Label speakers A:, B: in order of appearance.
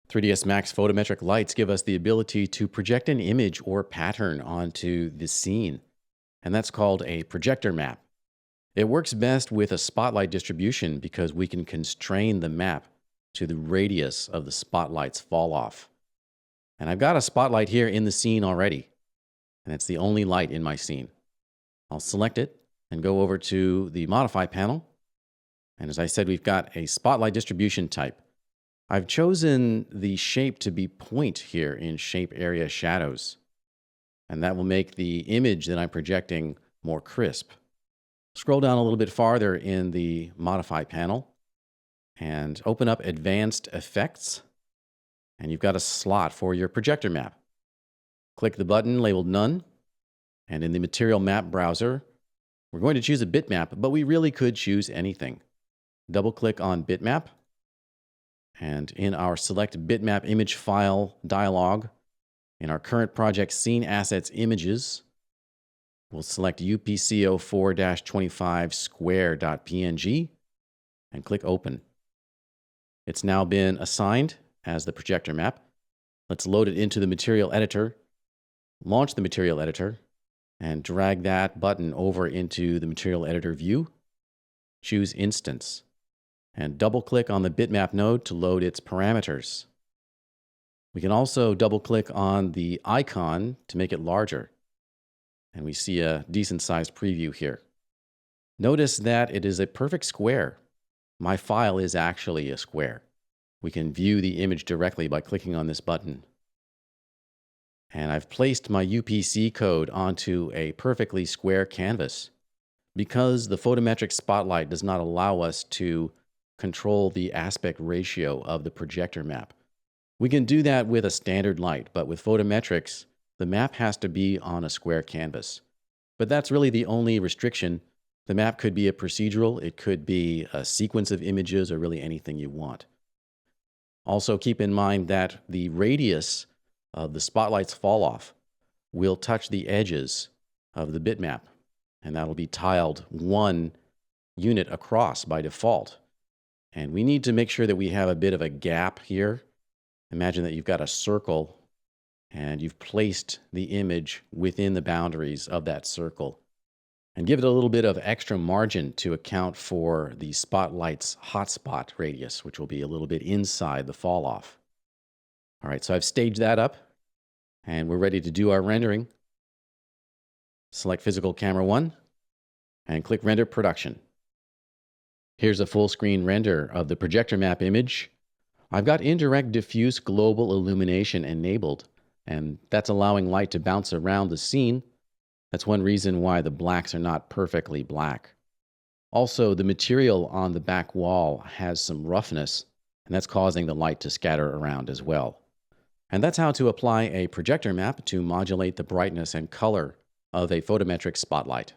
A: 3ds Max photometric lights give us the ability to project an image or pattern onto the scene, and that's called a projector map. It works best with a spotlight distribution because we can constrain the map to the radius of the spotlight's fall off. And I've got a spotlight here in the scene already, and it's the only light in my scene. I'll select it and go over to the Modify panel. And as I said, we've got a spotlight distribution type. I've chosen the shape to be point here in Shape Area Shadows. And that will make the image that I'm projecting more crisp. Scroll down a little bit farther in the Modify panel and open up Advanced Effects. And you've got a slot for your projector map. Click the button labeled None. And in the Material Map browser, we're going to choose a bitmap, but we really could choose anything. Double-click on Bitmap. And in our Select Bitmap Image File dialog, in our current project Scene Assets Images, we'll select UPC04-25 square.png and click Open. It's now been assigned as the projector map. Let's load it into the Material Editor, launch the Material Editor, and drag that button over into the Material Editor view. Choose Instance, and double-click on the bitmap node to load its parameters. We can also double-click on the icon to make it larger, and we see a decent-sized preview here. Notice that it is a perfect square. My file is actually a square. We can view the image directly by clicking on this button. And I've placed my UPC code onto a perfectly square canvas. Because the photometric spotlight does not allow us to control the aspect ratio of the projector map. We can do that with a standard light, but with photometrics, the map has to be on a square canvas. But that's really the only restriction. The map could be a procedural, it could be a sequence of images, or really anything you want. Also keep in mind that the radius of the spotlight's fall off will touch the edges of the bitmap, and that'll be tiled 1 unit across by default. And we need to make sure that we have a bit of a gap here. Imagine that you've got a circle and you've placed the image within the boundaries of that circle. And give it a little bit of extra margin to account for the spotlight's hotspot radius, which will be a little bit inside the fall off. All right, so I've staged that up and we're ready to do our rendering. Select Physical Camera 1 and click Render Production. Here's a full screen render of the projector map image. I've got indirect diffuse global illumination enabled, and that's allowing light to bounce around the scene. That's one reason why the blacks are not perfectly black. Also, the material on the back wall has some roughness, and that's causing the light to scatter around as well. And that's how to apply a projector map to modulate the brightness and color of a photometric spotlight.